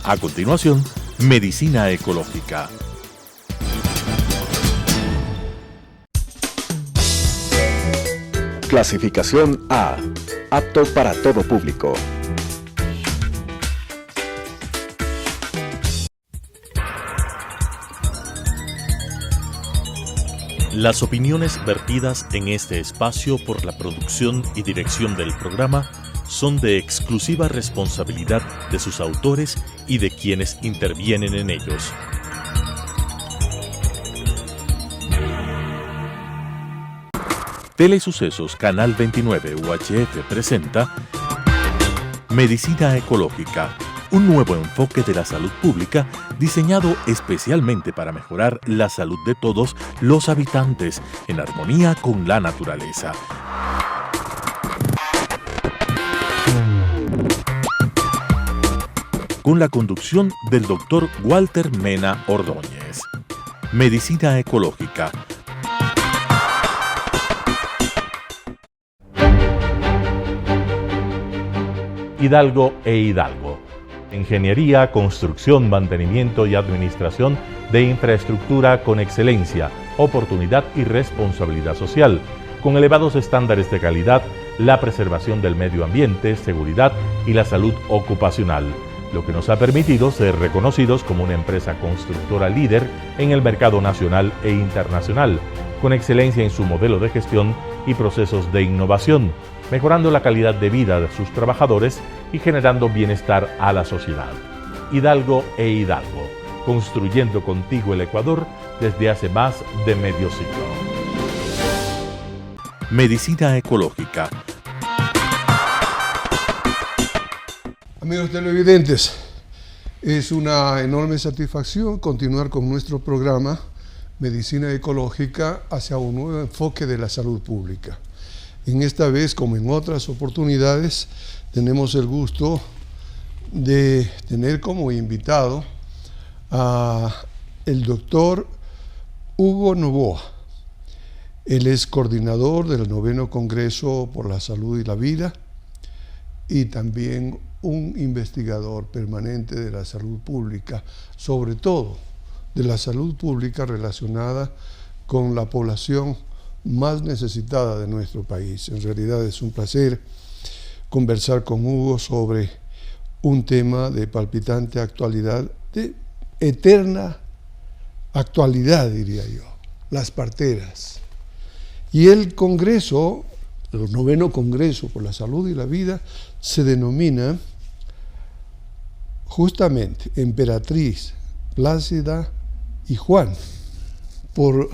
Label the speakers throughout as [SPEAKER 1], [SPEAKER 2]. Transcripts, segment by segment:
[SPEAKER 1] A continuación, Medicina Ecológica.
[SPEAKER 2] Clasificación A. Apto para todo público.
[SPEAKER 1] Las opiniones vertidas en este espacio por la producción y dirección del programa son de exclusiva responsabilidad de sus autores y de quienes intervienen en ellos. Telesucesos Canal 29 UHF presenta Medicina Ecológica, un nuevo enfoque de la salud pública diseñado especialmente para mejorar la salud de todos los habitantes en armonía con la naturaleza. Con la conducción del Dr. Walter Mena Ordóñez. Medicina Ecológica. Hidalgo e Hidalgo. Ingeniería, construcción, mantenimiento y administración de infraestructura con excelencia, oportunidad y responsabilidad social, con elevados estándares de calidad, la preservación del medio ambiente, seguridad y la salud ocupacional, lo que nos ha permitido ser reconocidos como una empresa constructora líder en el mercado nacional e internacional, con excelencia en su modelo de gestión y procesos de innovación, mejorando la calidad de vida de sus trabajadores y generando bienestar a la sociedad. Hidalgo e Hidalgo, construyendo contigo el Ecuador desde hace más de medio siglo. Medicina Ecológica.
[SPEAKER 3] Amigos televidentes, es una enorme satisfacción continuar con nuestro programa Medicina Ecológica hacia un nuevo enfoque de la salud pública. En esta vez, como en otras oportunidades, tenemos el gusto de tener como invitado a el doctor Hugo Novoa. Él es coordinador del 9º Congreso por la Salud y la Vida y también un investigador permanente de la salud pública, sobre todo de la salud pública relacionada con la población más necesitada de nuestro país. En realidad es un placer conversar con Hugo sobre un tema de palpitante actualidad, de eterna actualidad, diría yo, las parteras. Y el Congreso, el 9º Congreso por la Salud y la Vida, se denomina justamente Emperatriz, Plácida y Juan, por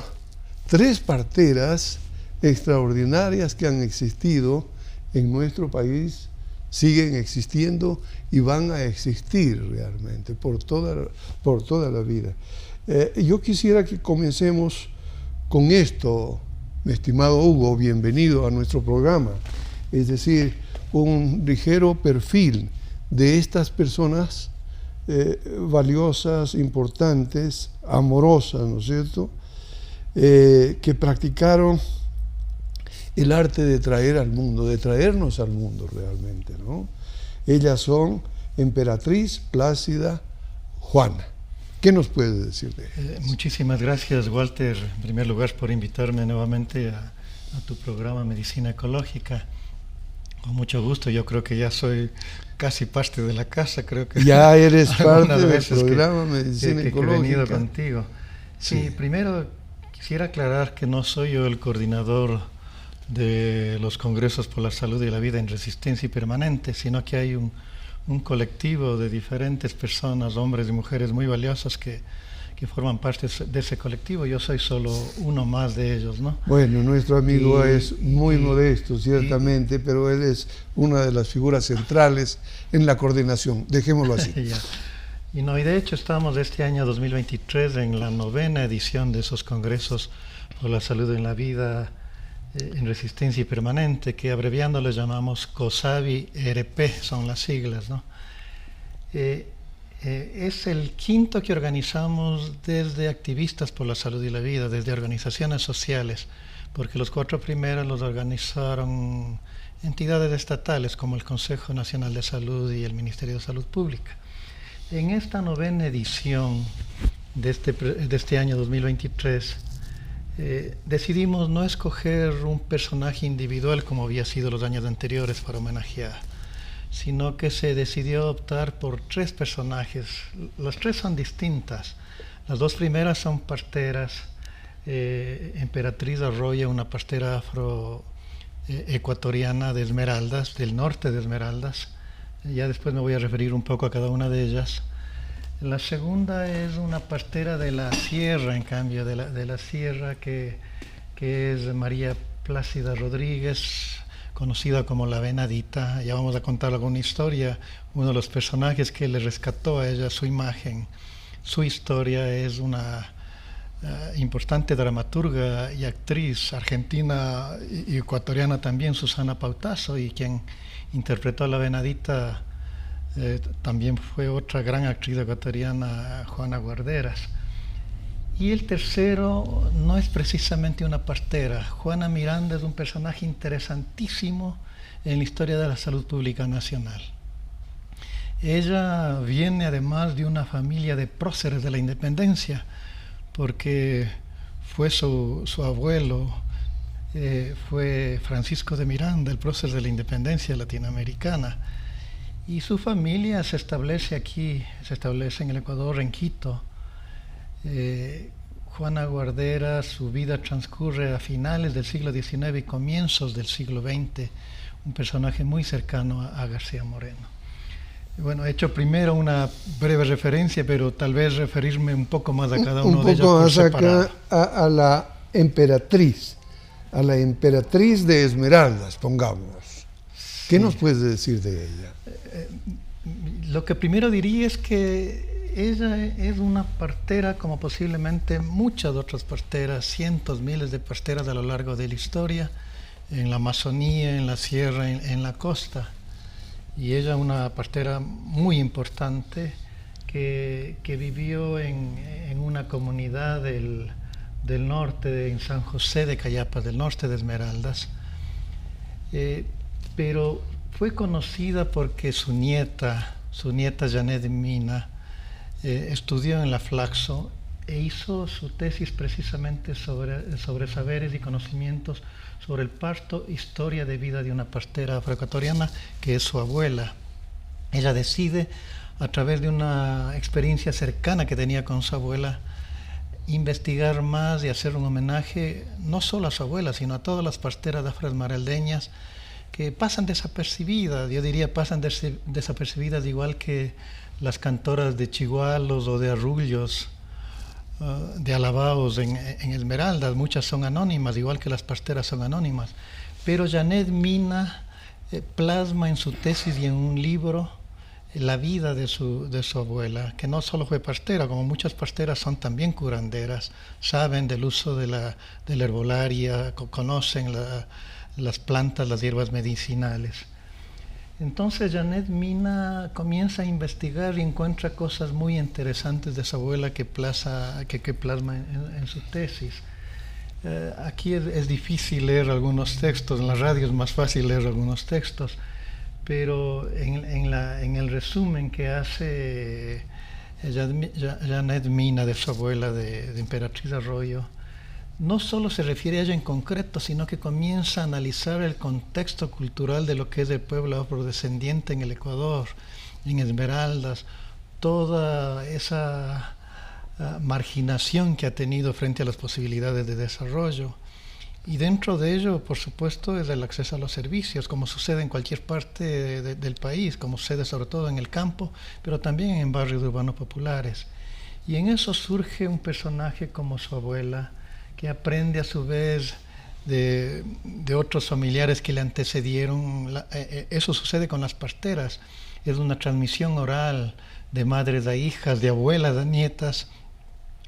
[SPEAKER 3] 3 parteras extraordinarias que han existido en nuestro país, siguen existiendo y van a existir realmente por toda la vida. Yo quisiera que comencemos con esto, mi estimado Hugo, bienvenido a nuestro programa. Es decir, un ligero perfil de estas personas valiosas, importantes, amorosas, ¿no es cierto?, que practicaron el arte de traer al mundo, de traernos al mundo realmente, ¿no? Ellas son Emperatriz, Plácida, Juana. ¿Qué nos puedes decir de ellas?
[SPEAKER 4] Muchísimas gracias, Walter, en primer lugar por invitarme nuevamente a tu programa Medicina Ecológica. Con mucho gusto, yo creo que ya soy casi parte de la casa, creo que
[SPEAKER 3] ya eres parte del programa Medicina Ecológica.
[SPEAKER 4] Que he venido contigo. Sí, primero quisiera aclarar que no soy yo el coordinador de los congresos por la salud y la vida en resistencia y permanente, sino que hay un colectivo de diferentes personas, hombres y mujeres muy valiosos que forman parte de ese colectivo. Yo soy solo uno más de ellos, ¿no?
[SPEAKER 3] Bueno, nuestro amigo es muy modesto, ciertamente, pero él es una de las figuras centrales en la coordinación, dejémoslo así.
[SPEAKER 4] Y de hecho estamos este año 2023 en la 9ª edición de esos congresos por la salud en la vida en resistencia y permanente, que abreviando le llamamos COSAVI-RP, son las siglas, ¿no? Es el 5º que organizamos desde activistas por la salud y la vida, desde organizaciones sociales, porque los 4 primeros los organizaron entidades estatales como el Consejo Nacional de Salud y el Ministerio de Salud Pública. En esta 9ª edición de este año 2023, decidimos no escoger un personaje individual como había sido los años anteriores para homenajear, sino que se decidió optar por 3 personajes. Las 3 son distintas. Las 2 primeras son parteras. Emperatriz Arroyo, una partera afroecuatoriana de Esmeraldas, del norte de Esmeraldas. Ya después me voy a referir un poco a cada una de ellas. La segunda es una partera de la sierra, en cambio, de la sierra, que es María Plácida Rodríguez, conocida como la Venadita. Ya vamos a contar alguna historia. Uno de los personajes que le rescató a ella su imagen, su historia, es una importante dramaturga y actriz argentina y ecuatoriana también, Susana Pautazo, y quien interpretó a la Venadita también fue otra gran actriz ecuatoriana, Juana Guarderas. Y el tercero no es precisamente una partera. Juana Miranda es un personaje interesantísimo en la historia de la salud pública nacional. Ella viene además de una familia de próceres de la independencia, porque fue su abuelo, fue Francisco de Miranda, el prócer de la independencia latinoamericana. Y su familia se establece aquí, se establece en el Ecuador, en Quito. Juana Guarderas, su vida transcurre a finales del siglo XIX y comienzos del siglo XX, un personaje muy cercano a García Moreno. Bueno, he hecho primero una breve referencia, pero tal vez referirme un poco más a cada uno de ellos por separado.
[SPEAKER 3] Un poco más acá a la emperatriz de Esmeraldas, pongamos. ¿Qué nos puedes decir de ella?
[SPEAKER 4] Lo que primero diría es que ella es una partera como posiblemente muchas otras parteras, cientos, miles de parteras a lo largo de la historia, en la Amazonía, en la sierra, en la costa. Y ella una partera muy importante que vivió en una comunidad del norte, en San José de Cayapas, del norte de Esmeraldas. Pero fue conocida porque su nieta Janet Mina, estudió en la Flaxo e hizo su tesis precisamente sobre saberes y conocimientos sobre el parto, historia de vida de una partera afroecuatoriana que es su abuela. Ella decide, a través de una experiencia cercana que tenía con su abuela, investigar más y hacer un homenaje no solo a su abuela, sino a todas las parteras afroesmeraldeñas que pasan desapercibidas, yo diría pasan desapercibidas igual que las cantoras de Chigualos o de Arrullos, de Alabaos en Esmeraldas. Muchas son anónimas, igual que las parteras son anónimas. Pero Janet Mina plasma en su tesis y en un libro la vida de su abuela, que no solo fue partera, como muchas parteras son también curanderas, saben del uso de la herbolaria, conocen las plantas, las hierbas medicinales. Entonces Janet Mina comienza a investigar y encuentra cosas muy interesantes de su abuela que plasma en su tesis. Aquí es difícil leer algunos textos, en la radio es más fácil leer algunos textos, pero en el resumen que hace Janet Mina de su abuela, de Emperatriz Arroyo, no solo se refiere a ella en concreto, sino que comienza a analizar el contexto cultural de lo que es el pueblo afrodescendiente en el Ecuador, en Esmeraldas, toda esa marginación que ha tenido frente a las posibilidades de desarrollo. Y dentro de ello, por supuesto, es el acceso a los servicios, como sucede en cualquier parte del país, como sucede sobre todo en el campo, pero también en barrios urbanos populares. Y en eso surge un personaje como su abuela, que aprende a su vez de otros familiares que le antecedieron. Eso sucede con las parteras, es una transmisión oral de madres a hijas, de abuelas a nietas.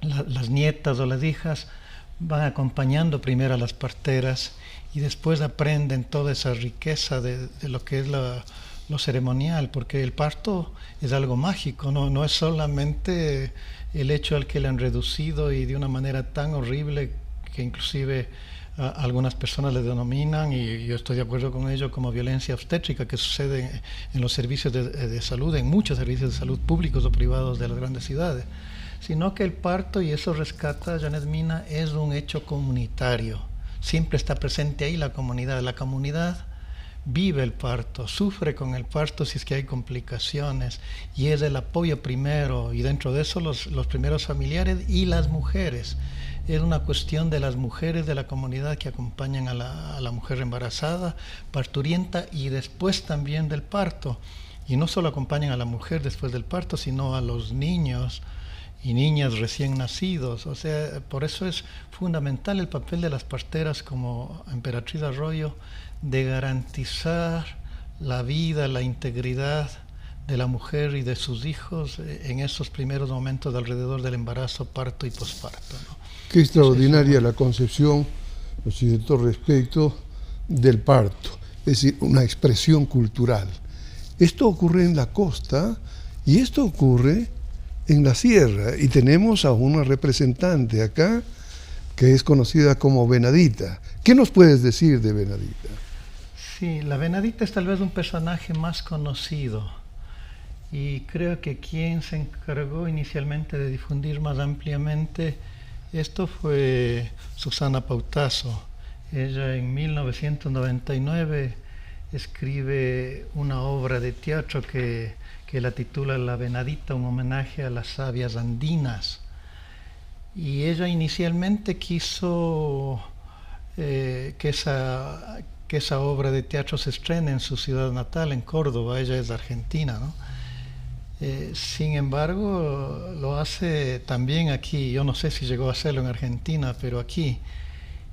[SPEAKER 4] Las nietas o las hijas van acompañando primero a las parteras y después aprenden toda esa riqueza de lo que es lo ceremonial, porque el parto es algo mágico, no es solamente el hecho al que le han reducido y de una manera tan horrible que inclusive algunas personas le denominan, y yo estoy de acuerdo con ello, como violencia obstétrica, que sucede en los servicios de salud, en muchos servicios de salud públicos o privados de las grandes ciudades, sino que el parto, y eso rescata Janet Mina, es un hecho comunitario. Siempre está presente ahí la comunidad vive el parto, sufre con el parto si es que hay complicaciones, y es el apoyo primero, y dentro de eso los primeros familiares y las mujeres. Es una cuestión de las mujeres de la comunidad que acompañan a la mujer embarazada, parturienta, y después también del parto. Y no solo acompañan a la mujer después del parto, sino a los niños y niñas recién nacidos. O sea, por eso es fundamental el papel de las parteras como Emperatriz Arroyo, de garantizar la vida, la integridad de la mujer y de sus hijos en esos primeros momentos de alrededor del embarazo, parto y posparto, ¿no?
[SPEAKER 3] Qué extraordinaria la concepción, ¿no es cierto?, respecto del parto, es decir, una expresión cultural. Esto ocurre en la costa y esto ocurre en la sierra, y tenemos a una representante acá que es conocida como Venadita. ¿Qué nos puedes decir de Venadita?
[SPEAKER 4] Sí, la Venadita es tal vez un personaje más conocido, y creo que quien se encargó inicialmente de difundir más ampliamente esto fue Susana Pautasso. Ella en 1999 escribe una obra de teatro que la titula La Venadita, un homenaje a las sabias andinas. Y ella inicialmente quiso que esa obra de teatro se estrene en su ciudad natal, en Córdoba. Ella es de Argentina, ¿no? Sin embargo, lo hace también aquí. Yo no sé si llegó a hacerlo en Argentina, pero aquí.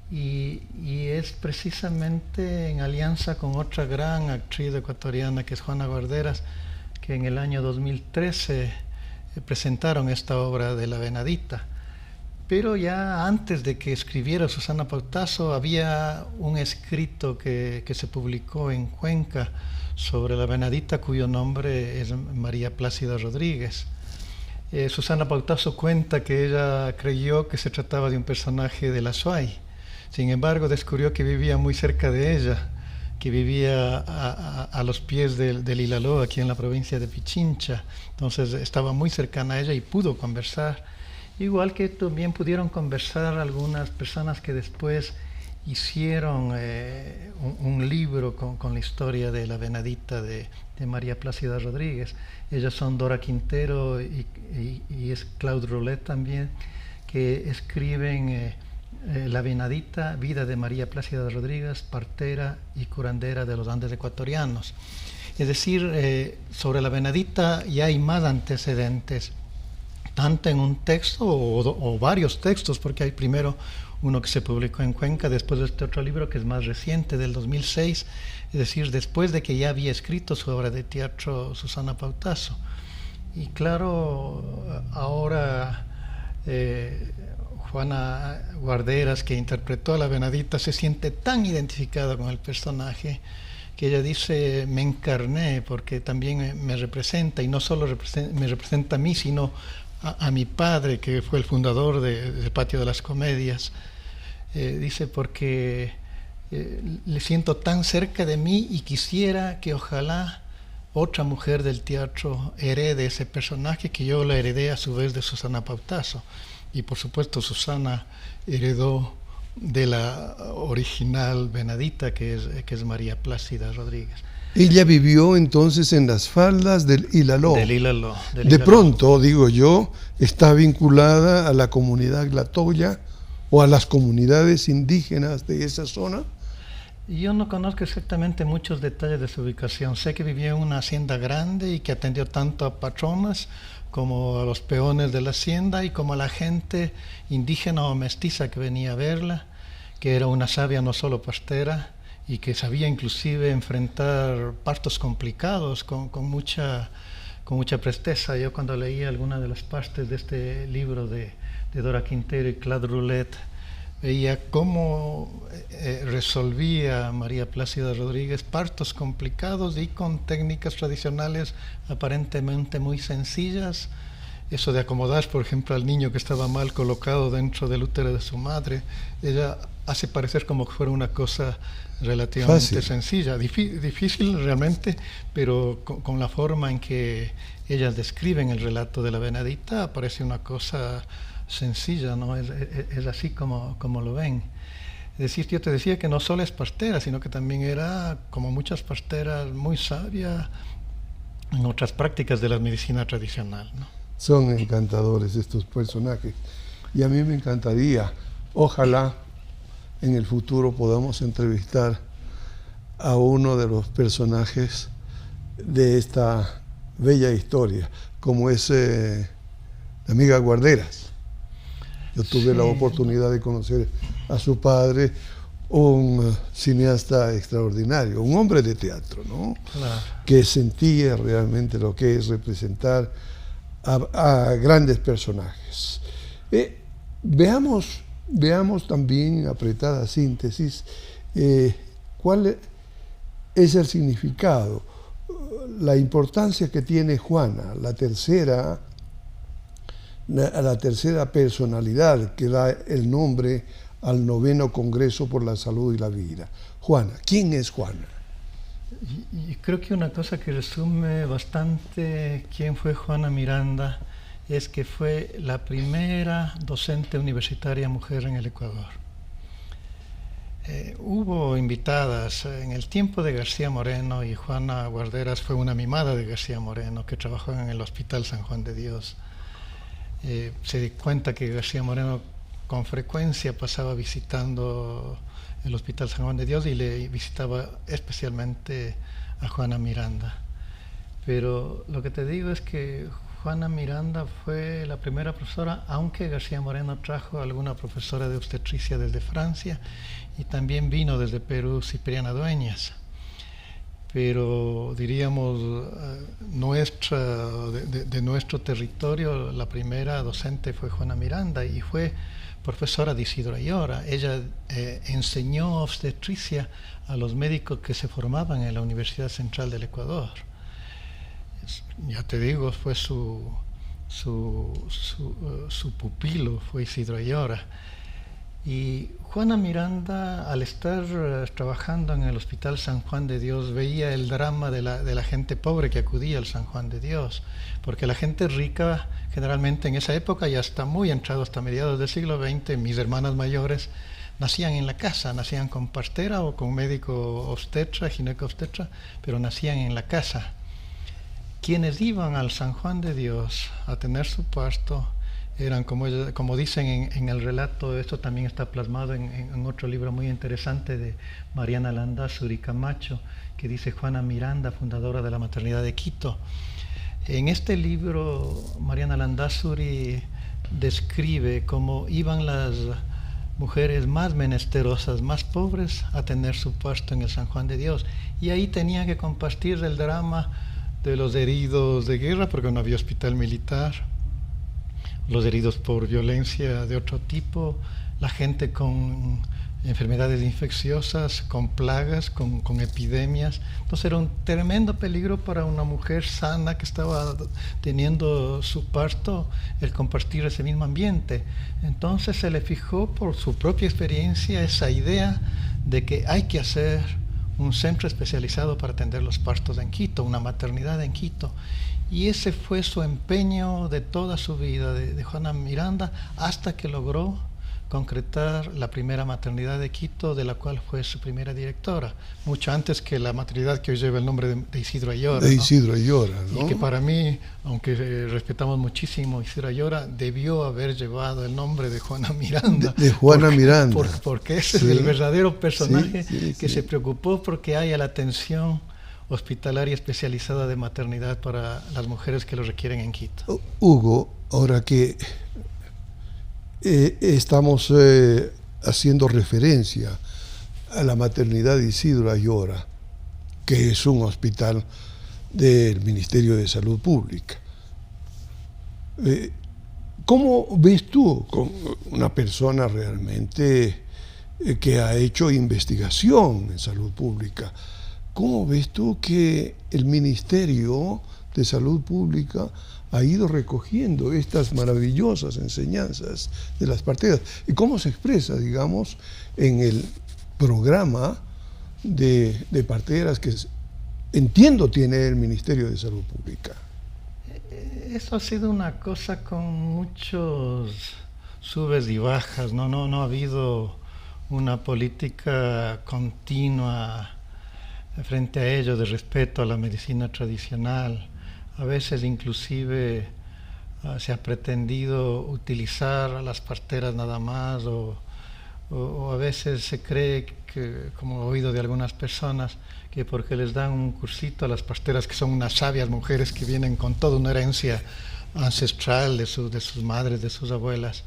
[SPEAKER 4] Y es precisamente en alianza con otra gran actriz ecuatoriana, que es Juana Guarderas, que en el año 2013 presentaron esta obra de La Venadita. Pero ya antes de que escribiera Susana Pautasso, había un escrito que se publicó en Cuenca sobre la Venadita, cuyo nombre es María Plácida Rodríguez. Susana Pautasso cuenta que ella creyó que se trataba de un personaje de la SUAY. Sin embargo, descubrió que vivía muy cerca de ella, que vivía a los pies del Ilaló, aquí en la provincia de Pichincha. Entonces estaba muy cercana a ella y pudo conversar. Igual que también pudieron conversar algunas personas que después hicieron un libro con la historia de la Venadita de María Plácida Rodríguez. Ellas son Dora Quintero y es Claude Roulette también, que escriben La Venadita, vida de María Plácida Rodríguez, partera y curandera de los Andes ecuatorianos. Es decir, sobre la Venadita ya hay más antecedentes, tanto en un texto o varios textos, porque hay primero uno que se publicó en Cuenca, después de este otro libro que es más reciente, del 2006, es decir, después de que ya había escrito su obra de teatro Susana Pautasso. Y claro, ahora Juana Guarderas, que interpretó a la Venadita, se siente tan identificada con el personaje que ella dice: me encarné porque también me representa, y no solo me representa a mí, sino a mi padre, que fue el fundador del Patio de las Comedias. Dice, porque le siento tan cerca de mí y quisiera que ojalá otra mujer del teatro herede ese personaje que yo lo heredé a su vez de Susana Pautasso. Y por supuesto Susana heredó de la original Venadita, que es María Plácida Rodríguez.
[SPEAKER 3] Ella vivió entonces en las faldas del Ilaló. De pronto, digo yo, está vinculada a la comunidad Glatoya o a las comunidades indígenas de esa zona.
[SPEAKER 4] Yo no conozco exactamente muchos detalles de su ubicación. Sé que vivía en una hacienda grande y que atendió tanto a patronas como a los peones de la hacienda y como a la gente indígena o mestiza que venía a verla, que era una sabia no solo partera y que sabía inclusive enfrentar partos complicados con mucha presteza. Yo cuando leía algunas de las partes de este libro de Dora Quintero y Claude Roulette, veía cómo resolvía María Plácida Rodríguez partos complicados y con técnicas tradicionales aparentemente muy sencillas, eso de acomodar, por ejemplo, al niño que estaba mal colocado dentro del útero de su madre, ella hace parecer como que fuera una cosa relativamente sencilla, difícil realmente, pero con la forma en que ellas describen el relato de la Benedicta, parece una cosa sencilla, ¿no? Es así como lo ven. Es decir, yo te decía que no solo es partera, sino que también era, como muchas parteras, muy sabia en otras prácticas de la medicina tradicional, ¿no?
[SPEAKER 3] Son encantadores estos personajes. Y a mí me encantaría, ojalá en el futuro podamos entrevistar a uno de los personajes de esta bella historia, como es la amiga Guarderas. Yo tuve la oportunidad de conocer a su padre, un cineasta extraordinario, un hombre de teatro, ¿no?
[SPEAKER 4] Claro.
[SPEAKER 3] Que sentía realmente lo que es representar a grandes personajes. Veamos también, apretada síntesis, cuál es el significado, la importancia que tiene Juana, la tercera personalidad que da el nombre al 9º Congreso por la Salud y la Vida. Juana, ¿quién es Juana?
[SPEAKER 4] Y creo que una cosa que resume bastante quién fue Juana Miranda es que fue la primera docente universitaria mujer en el Ecuador. Hubo invitadas en el tiempo de García Moreno, y Juana Guarderas fue una mimada de García Moreno, que trabajó en el Hospital San Juan de Dios. Se dio cuenta que García Moreno con frecuencia pasaba visitando el Hospital San Juan de Dios y le visitaba especialmente a Juana Miranda. Pero lo que te digo es que Juana Miranda fue la primera profesora, aunque García Moreno trajo a alguna profesora de obstetricia desde Francia, y también vino desde Perú Cipriana Dueñas. Pero diríamos, de nuestro territorio, la primera docente fue Juana Miranda, y fue profesora de Isidro Ayora. Ella enseñó obstetricia a los médicos que se formaban en la Universidad Central del Ecuador. Ya te digo, fue su pupilo, fue Isidro Ayora. Y Juana Miranda, al estar trabajando en el Hospital San Juan de Dios, veía el drama de la gente pobre que acudía al San Juan de Dios, porque la gente rica, generalmente en esa época, ya está muy entrado hasta mediados del siglo XX, mis hermanas mayores nacían en la casa, nacían con partera o con médico obstetra, gineco-obstetra, pero nacían en la casa. Quienes iban al San Juan de Dios a tener su parto eran, como dicen en el relato, esto también está plasmado en otro libro muy interesante de Mariana Landázuri Camacho, que dice Juana Miranda, fundadora de la maternidad de Quito. En este libro, Mariana Landázuri describe cómo iban las mujeres más menesterosas, más pobres, a tener su parto en el San Juan de Dios. Y ahí tenían que compartir el drama de los heridos de guerra, porque no había hospital militar, los heridos por violencia de otro tipo, la gente con enfermedades infecciosas, con plagas, con epidemias. Entonces era un tremendo peligro para una mujer sana que estaba teniendo su parto el compartir ese mismo ambiente. Entonces se le fijó por su propia experiencia esa idea de que hay que hacer un centro especializado para atender los partos en Quito, una maternidad en Quito. Y ese fue su empeño de toda su vida, de Juana Miranda, hasta que logró concretar la primera maternidad de Quito, de la cual fue su primera directora, mucho antes que la maternidad que hoy lleva el nombre de Isidro Ayora.
[SPEAKER 3] De Isidro Ayora, ¿no?
[SPEAKER 4] Y que para mí, aunque respetamos muchísimo a Isidro Ayora, debió haber llevado el nombre de Juana Miranda.
[SPEAKER 3] De Juana Miranda.
[SPEAKER 4] Porque ese es el verdadero personaje que se preocupó porque haya la atención hospitalaria especializada de maternidad para las mujeres que lo requieren en Quito.
[SPEAKER 3] Hugo, ahora que estamos haciendo referencia a la maternidad de Isidro Ayora, que es un hospital del Ministerio de Salud Pública. ¿Cómo ves tú, con una persona realmente que ha hecho investigación en salud pública, ¿cómo ves tú que el Ministerio de Salud Pública ha ido recogiendo estas maravillosas enseñanzas de las parteras? ¿Y cómo se expresa, digamos, en el programa de parteras que entiendo tiene el Ministerio de Salud Pública?
[SPEAKER 4] Eso ha sido una cosa con muchos subes y bajas, no ha habido una política continua frente a ello de respeto a la medicina tradicional. A veces inclusive se ha pretendido utilizar a las parteras nada más o a veces se cree que, como he oído de algunas personas, que porque les dan un cursito a las parteras, que son unas sabias mujeres que vienen con toda una herencia ancestral de sus madres, de sus abuelas,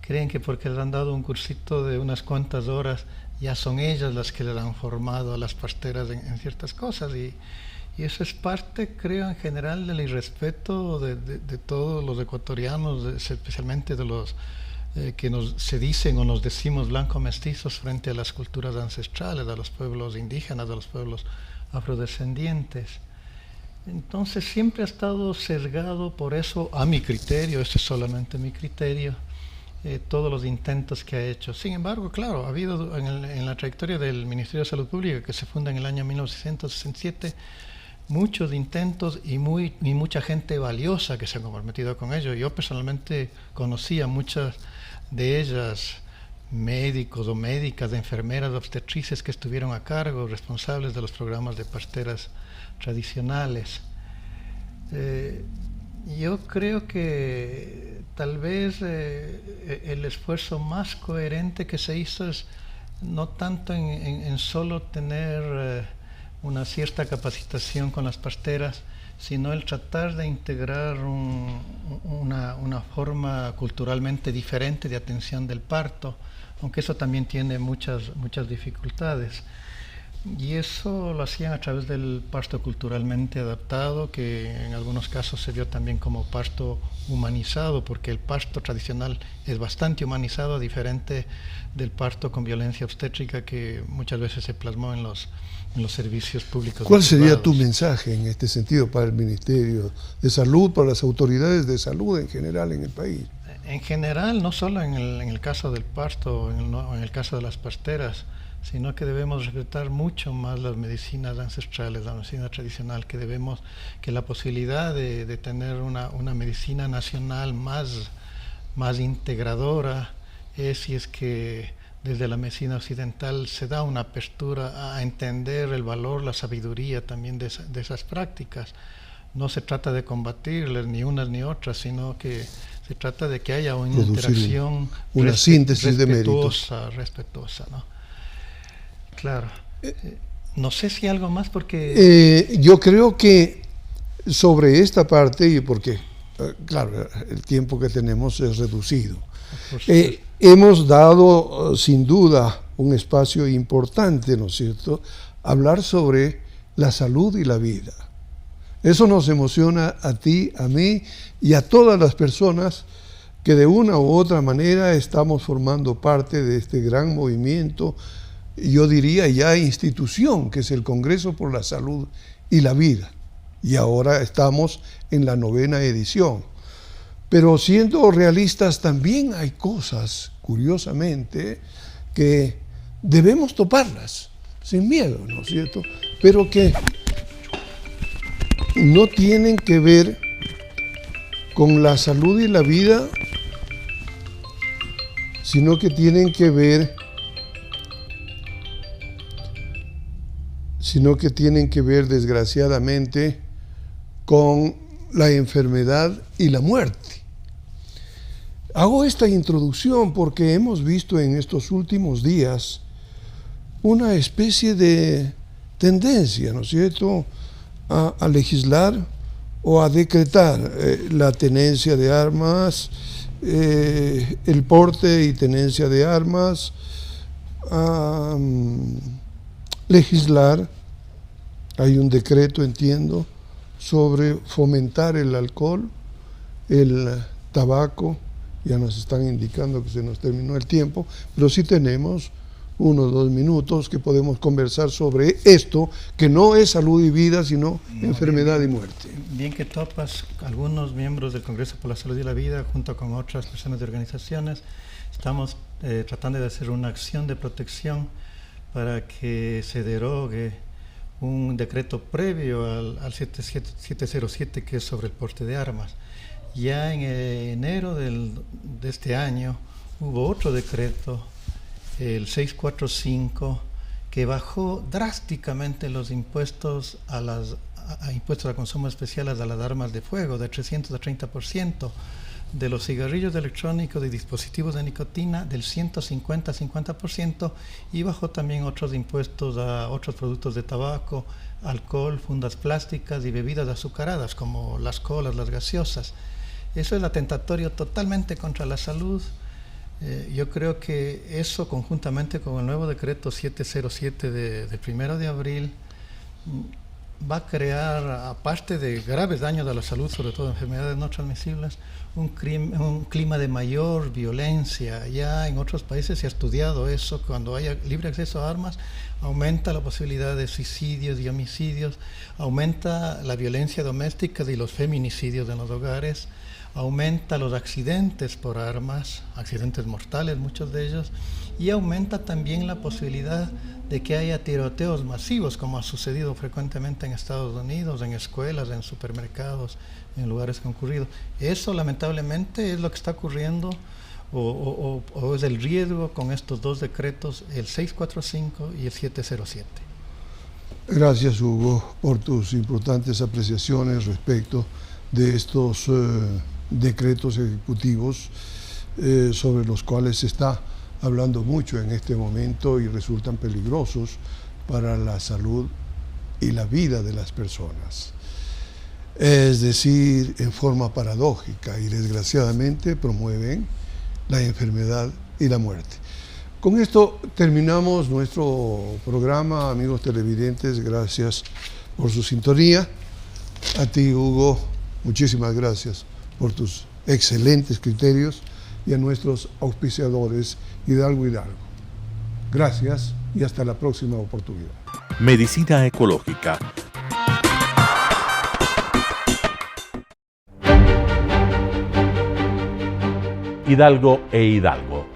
[SPEAKER 4] creen que porque les han dado un cursito de unas cuantas horas, ya son ellas las que les han formado a las parteras en ciertas cosas, y eso es parte, creo, en general del irrespeto de todos los ecuatorianos, especialmente de los que se dicen o nos decimos blanco-mestizos frente a las culturas ancestrales, a los pueblos indígenas, a los pueblos afrodescendientes. Entonces siempre ha estado sesgado por eso, a mi criterio, ese es solamente mi criterio, todos los intentos que ha hecho. Sin embargo, claro, ha habido en la trayectoria del Ministerio de Salud Pública, que se funda en el año 1967, muchos intentos y mucha gente valiosa que se ha comprometido con ello. Yo personalmente conocí a muchas de ellas, médicos o médicas, enfermeras, obstetrices que estuvieron a cargo, responsables de los programas de parteras tradicionales. Yo creo que tal vez el esfuerzo más coherente que se hizo es no tanto en solo tener una cierta capacitación con las parteras, sino el tratar de integrar una forma culturalmente diferente de atención del parto, aunque eso también tiene muchas dificultades. Y eso lo hacían a través del parto culturalmente adaptado, que en algunos casos se vio también como parto humanizado, porque el parto tradicional es bastante humanizado, diferente del parto con violencia obstétrica que muchas veces se plasmó en los servicios públicos.
[SPEAKER 3] ¿Cuál sería tu mensaje en este sentido para el Ministerio de Salud, para las autoridades de salud en general en el país?
[SPEAKER 4] En general, no solo en el caso del parto, en el caso de las parteras, sino que debemos respetar mucho más las medicinas ancestrales, la medicina tradicional, que la posibilidad de tener una medicina nacional más integradora es si es que desde la medicina occidental se da una apertura a entender el valor, la sabiduría también de esas prácticas. No se trata de combatirlas ni unas ni otras, sino que se trata de que haya una interacción,
[SPEAKER 3] una síntesis de méritos
[SPEAKER 4] respetuosa, ¿no? Claro. No sé si algo más, porque
[SPEAKER 3] yo creo que sobre esta parte, y porque claro, el tiempo que tenemos es reducido, hemos dado sin duda un espacio importante, ¿no es cierto?, hablar sobre la salud y la vida. Eso nos emociona a ti, a mí y a todas las personas que de una u otra manera estamos formando parte de este gran movimiento, yo diría ya institución, que es el Congreso por la Salud y la Vida. Y ahora estamos en la 9ª edición. Pero siendo realistas, también hay cosas, curiosamente, que debemos toparlas, sin miedo, ¿no es cierto? Pero que no tienen que ver con la salud y la vida, sino que tienen que ver desgraciadamente con la enfermedad y la muerte. Hago esta introducción porque hemos visto en estos últimos días una especie de tendencia, ¿no es cierto?, a legislar o a decretar la tenencia de armas, el porte y tenencia de armas, a legislar. Hay un decreto, entiendo, sobre fomentar el alcohol, el tabaco. Ya nos están indicando que se nos terminó el tiempo, pero sí tenemos 1 o 2 minutos que podemos conversar sobre esto, que no es salud y vida, sino enfermedad y muerte.
[SPEAKER 4] Bien que topas, algunos miembros del Congreso por la Salud y la Vida, junto con otras personas de organizaciones, estamos tratando de hacer una acción de protección para que se derogue un decreto previo al 707, que es sobre el porte de armas. Ya en enero de este año hubo otro decreto, el 645, que bajó drásticamente los impuestos impuestos a consumo especial a las armas de fuego de 300 a 30%, de los cigarrillos electrónicos y dispositivos de nicotina del 150 a 50%, y bajó también otros impuestos a otros productos de tabaco, alcohol, fundas plásticas y bebidas azucaradas como las colas, las gaseosas. Eso es atentatorio totalmente contra la salud. Yo creo que eso, conjuntamente con el nuevo decreto 707 de 1 de abril, va a crear, aparte de graves daños a la salud, sobre todo enfermedades no transmisibles, un clima de mayor violencia. Ya en otros países se ha estudiado eso. Cuando haya libre acceso a armas, aumenta la posibilidad de suicidios y homicidios, aumenta la violencia doméstica y los feminicidios en los hogares, aumenta los accidentes por armas, accidentes mortales muchos de ellos, y aumenta también la posibilidad de que haya tiroteos masivos, como ha sucedido frecuentemente en Estados Unidos, en escuelas, en supermercados, en lugares concurridos. Eso lamentablemente es lo que está ocurriendo o es el riesgo con estos dos decretos, el 645 y el 707.
[SPEAKER 3] Gracias, Hugo, por tus importantes apreciaciones respecto de estos decretos ejecutivos sobre los cuales se está hablando mucho en este momento y resultan peligrosos para la salud y la vida de las personas. Es decir, en forma paradójica y desgraciadamente promueven la enfermedad y la muerte. Con esto terminamos nuestro programa, amigos televidentes. Gracias por su sintonía. A ti, Hugo, muchísimas gracias por tus excelentes criterios, y a nuestros auspiciadores Hidalgo. Gracias y hasta la próxima oportunidad.
[SPEAKER 1] Medicina ecológica. Hidalgo e Hidalgo.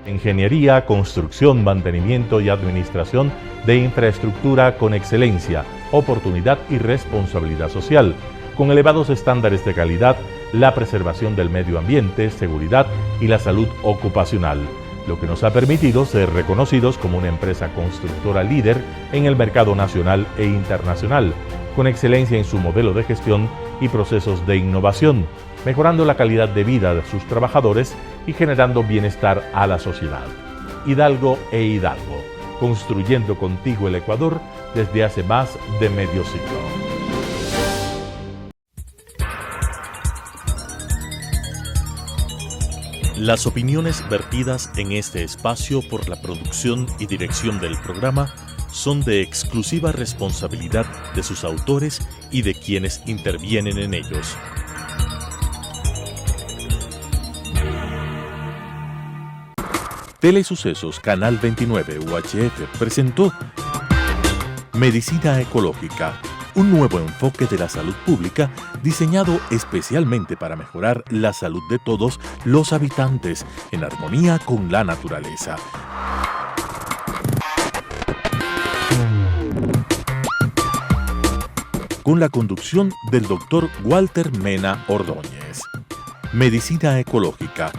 [SPEAKER 1] Ingeniería, construcción, mantenimiento y administración de infraestructura con excelencia, oportunidad y responsabilidad social, con elevados estándares de calidad, la preservación del medio ambiente, seguridad y la salud ocupacional, lo que nos ha permitido ser reconocidos como una empresa constructora líder en el mercado nacional e internacional, con excelencia en su modelo de gestión y procesos de innovación, mejorando la calidad de vida de sus trabajadores y generando bienestar a la sociedad. Hidalgo e Hidalgo, construyendo contigo el Ecuador desde hace más de medio siglo. Las opiniones vertidas en este espacio por la producción y dirección del programa son de exclusiva responsabilidad de sus autores y de quienes intervienen en ellos. Telesucesos Canal 29 UHF presentó Medicina Ecológica, un nuevo enfoque de la salud pública diseñado especialmente para mejorar la salud de todos los habitantes en armonía con la naturaleza. Con la conducción del Dr. Walter Mena Ordóñez. Medicina Ecológica,